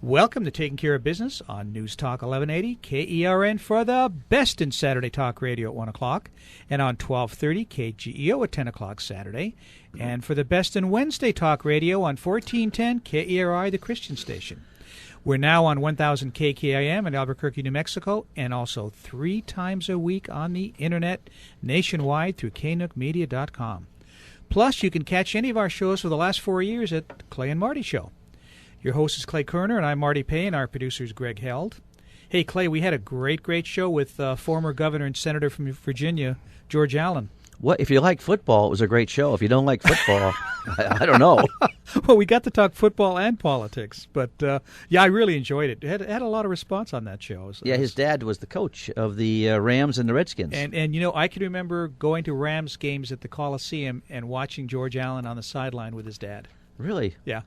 Welcome to Taking Care of Business on News Talk 1180 KERN for the best in Saturday talk radio at 1 o'clock and on 1230 KGEO at 10 o'clock Saturday, and for the best in Wednesday talk radio on 1410 KERI, the Christian station. We're now on 1000 KKIM in Albuquerque, New Mexico, and also 3 times a week on the internet nationwide through knookmedia.com. Plus, you can catch any of our shows for the last 4 years at Clay and Marty Show. Your host is Clay Koerner, and I'm Marty Payne. Our producer is Greg Held. Hey, Clay, we had a great show with former governor and senator from Virginia, George Allen. What if you like football? It was a great show. If you don't like football, I don't know. Well, we got to talk football and politics, but yeah, I really enjoyed it. It had a lot of response on that show. Yeah, his dad was the coach of the Rams and the Redskins. And you know, I can remember going to Rams games at the Coliseum and watching George Allen on the sideline with his dad. Really? Yeah.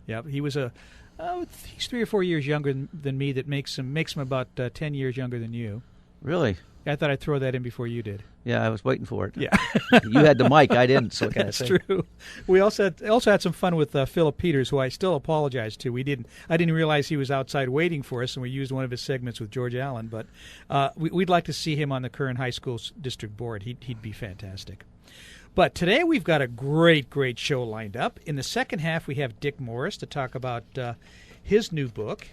Yeah, he was he's 3 or 4 years younger than me. That makes him about 10 years younger than you. Really? I thought I'd throw that in before you did. Yeah, I was waiting for it. Yeah, you had the mic, I didn't. So that's true. We also had some fun with Philip Peters, who I still apologize to. I didn't realize he was outside waiting for us, and we used one of his segments with George Allen. But we'd like to see him on the Kern High School District Board. He'd be fantastic. But today we've got a great show lined up. In the second half, we have Dick Morris to talk about his new book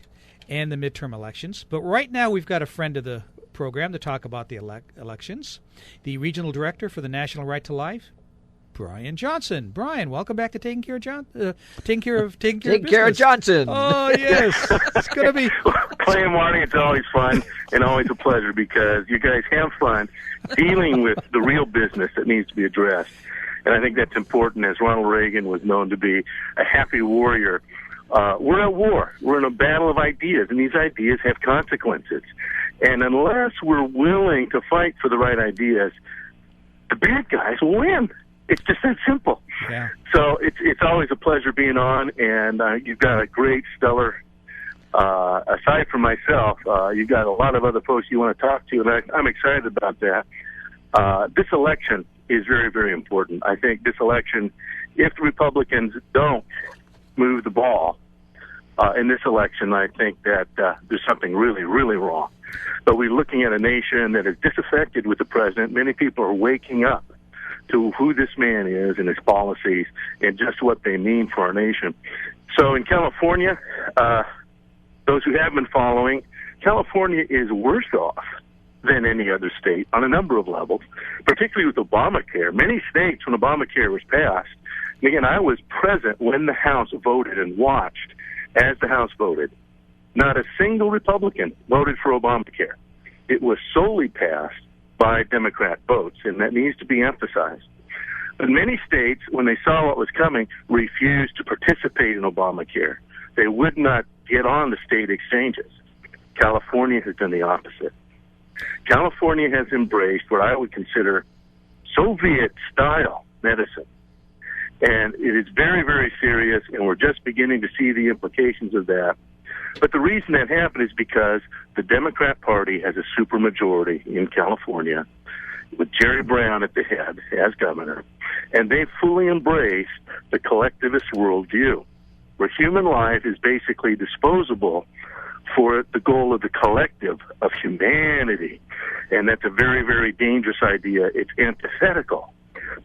and the midterm elections. But right now we've got a friend of the program to talk about the elections, the regional director for the National Right to Life, Brian Johnston. Brian, welcome back to Taking Care of Johnston. Oh yes, it's going to be Clay and Marty. It's always fun and always a pleasure because you guys have fun dealing with the real business that needs to be addressed, and I think that's important. As Ronald Reagan was known to be a happy warrior, we're at war. We're in a battle of ideas, and these ideas have consequences. And unless we're willing to fight for the right ideas, the bad guys will win. It's just that simple. Yeah. So it's always a pleasure being on, and you've got a great, stellar, aside from myself, you've got a lot of other folks you want to talk to, and I'm excited about that. This election is very, very important. I think this election, if the Republicans don't move the ball in this election, I think that there's something really, really wrong. But we're looking at a nation that is disaffected with the president. Many people are waking up to who this man is and his policies and just what they mean for our nation. So in California, those who have been following, California is worse off than any other state on a number of levels, particularly with Obamacare. Many states, when Obamacare was passed, and again, I was present when the House voted and watched as the House voted, not a single Republican voted for Obamacare. It was solely passed by Democrat votes, and that needs to be emphasized. But many states, when they saw what was coming, refused to participate in Obamacare. They would not get on the state exchanges. California has done the opposite. California has embraced what I would consider Soviet-style medicine. And it is very, very serious, and we're just beginning to see the implications of that. But the reason that happened is because the Democrat Party has a supermajority in California with Jerry Brown at the head as governor, and they fully embraced the collectivist worldview, where human life is basically disposable for the goal of the collective of humanity. And that's a very, very dangerous idea. It's antithetical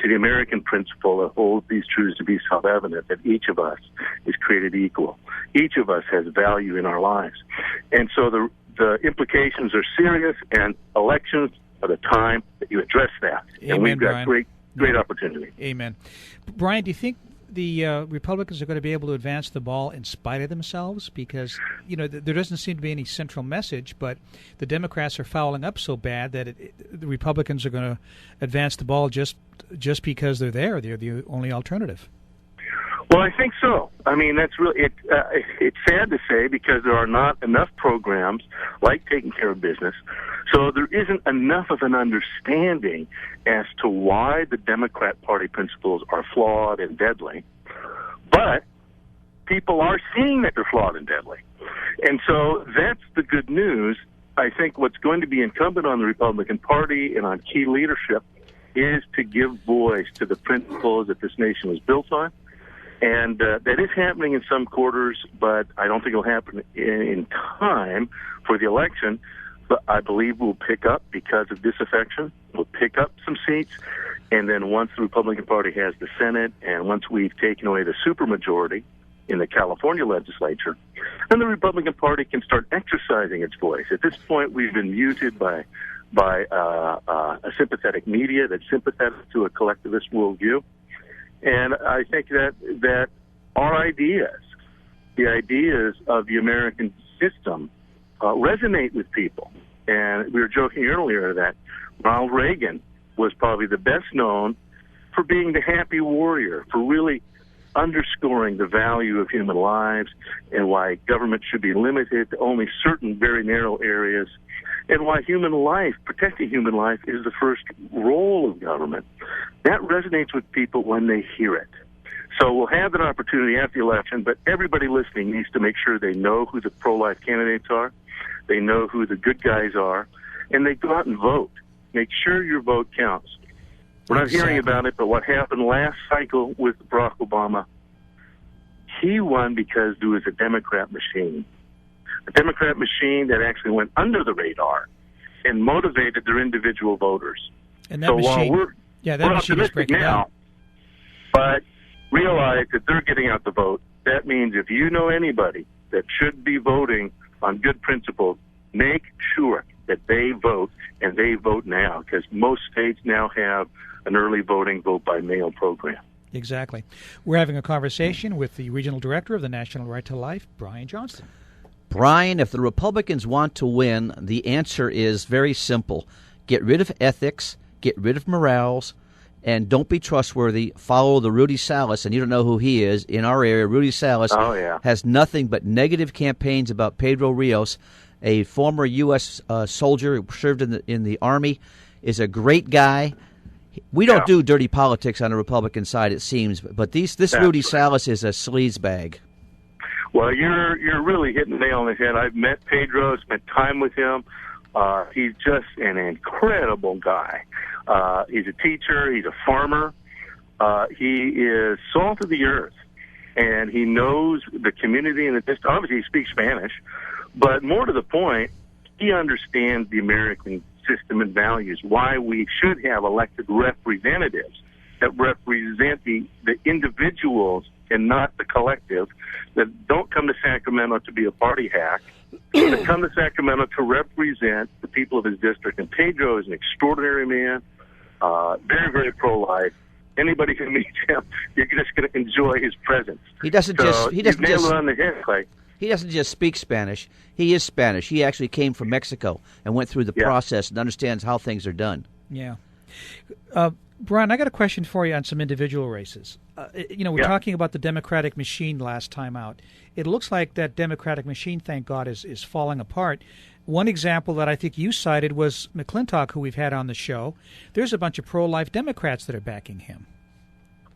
to the American principle that holds these truths to be self-evident, that each of us is created equal. Each of us has value in our lives. And so the implications are serious, and elections are the time that you address that. Amen, and we've got Brian. great opportunity. Amen. Brian, do you think the Republicans are going to be able to advance the ball in spite of themselves? Because, you know, there doesn't seem to be any central message, but the Democrats are fouling up so bad that the Republicans are going to advance the ball just because they're there. They're the only alternative. Well, I think so. I mean, that's really it's sad to say because there are not enough programs like Taking Care of Business. So there isn't enough of an understanding as to why the Democrat Party principles are flawed and deadly. But people are seeing that they're flawed and deadly. And so that's the good news. I think what's going to be incumbent on the Republican Party and on key leadership is to give voice to the principles that this nation was built on, And that is happening in some quarters, but I don't think it'll happen in time for the election. But I believe we'll pick up because of disaffection. We'll pick up some seats. And then once the Republican Party has the Senate, and once we've taken away the supermajority in the California legislature, then the Republican Party can start exercising its voice. At this point, we've been muted by a sympathetic media that's sympathetic to a collectivist worldview. And I think that our ideas, the ideas of the American system, resonate with people. And we were joking earlier that Ronald Reagan was probably the best known for being the happy warrior, for really underscoring the value of human lives and why government should be limited to only certain very narrow areas, and why human life, protecting human life, is the first role of government. That resonates with people when they hear it. So we'll have an opportunity at the election, but everybody listening needs to make sure they know who the pro-life candidates are, they know who the good guys are, and they go out and vote. Make sure your vote counts. We're not hearing about it, but what happened last cycle with Barack Obama, he won because there was a Democrat machine. A Democrat machine that actually went under the radar and motivated their individual voters. And that so machine, while we're optimistic now, but realize that they're getting out the vote. That means if you know anybody that should be voting on good principles, make sure that they vote, and they vote now, because most states now have an early voting vote by mail program. Exactly. We're having a conversation with the regional director of the National Right to Life, Brian Johnston. Brian, if the Republicans want to win, the answer is very simple. Get rid of ethics, get rid of morals, and don't be trustworthy. Follow the Rudy Salas, and you don't know who he is. In our area, Rudy Salas has nothing but negative campaigns about Pedro Rios, a former U.S. soldier who served in the Army, is a great guy. We don't do dirty politics on the Republican side, it seems, but this Rudy Salas is a sleaze bag. Well, you're really hitting the nail on the head. I've met Pedro, spent time with him. He's just an incredible guy. He's a teacher. He's a farmer. He is salt of the earth, and he knows the community and the district. Obviously, he speaks Spanish, but more to the point, he understands the American system and values, why we should have elected representatives that represent the individuals and not the collective, that don't come to Sacramento to be a party hack, that come to Sacramento to represent the people of his district. And Pedro is an extraordinary man, very, very pro-life. Anybody who meets him, you're just going to enjoy his presence. He doesn't just nailed it on the head, Clay. He doesn't just speak Spanish. He is Spanish. He actually came from Mexico and went through the process and understands how things are done. Yeah. Brian, I got a question for you on some individual races. We're talking about the Democratic machine last time out. It looks like that Democratic machine, thank God, is falling apart. One example that I think you cited was McClintock, who we've had on the show. There's a bunch of pro-life Democrats that are backing him.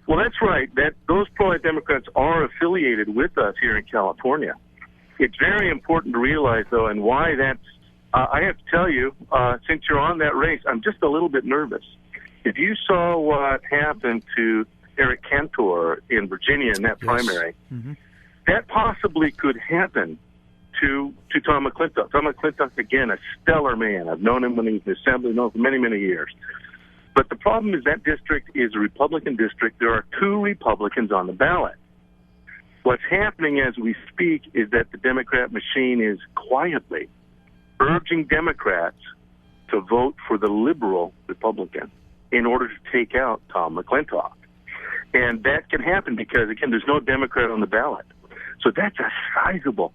Well, that's right. Those pro-life Democrats are affiliated with us here in California. It's very important to realize, though, and why that's, I have to tell you, since you're on that race, I'm just a little bit nervous. If you saw what happened to Eric Cantor in Virginia in that primary, that possibly could happen to Tom McClintock. Tom McClintock, again, a stellar man. I've known him when he was in Assembly, known him for many, many years. But the problem is that district is a Republican district. There are 2 Republicans on the ballot. What's happening as we speak is that the Democrat machine is quietly urging Democrats to vote for the liberal Republican in order to take out Tom McClintock. And that can happen because, again, there's no Democrat on the ballot. So that's a sizable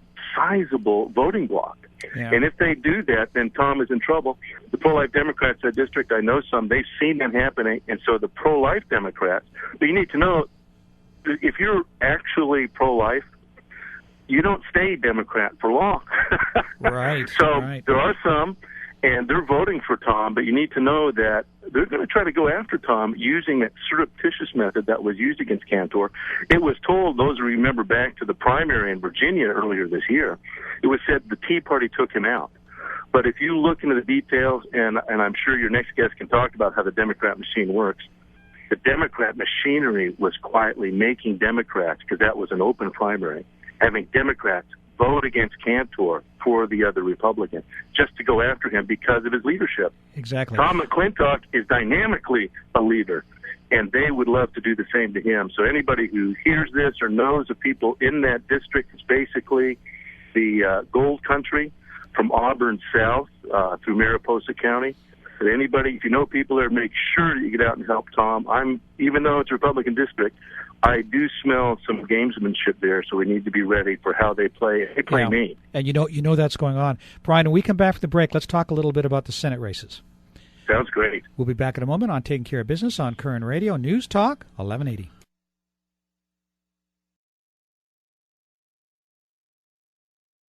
voting block. Yeah. And if they do that, then Tom is in trouble. The pro-life Democrats in that district, I know some, they've seen that happening, and so the pro-life Democrats, but you need to know, if you're actually pro-life, you don't stay Democrat for long. Right. So there are some, and they're voting for Tom, but you need to know that they're going to try to go after Tom using that surreptitious method that was used against Cantor. It was told, those who remember back to the primary in Virginia earlier this year, it was said the Tea Party took him out. But if you look into the details, and I'm sure your next guest can talk about how the Democrat machine works, the Democrat machinery was quietly making Democrats, because that was an open primary, having Democrats vote against Cantor for the other Republican just to go after him because of his leadership. Exactly. Tom McClintock is dynamically a leader, and they would love to do the same to him. So anybody who hears this or knows of people in that district, it's basically the gold country from Auburn south through Mariposa County. But anybody, if you know people there, make sure that you get out and help Tom. Even though it's a Republican district, I do smell some gamesmanship there, so we need to be ready for how they play. They play me. And you know that's going on. Brian, when we come back from the break, let's talk a little bit about the Senate races. Sounds great. We'll be back in a moment on Taking Care of Business on Koerner Radio, News Talk 1180.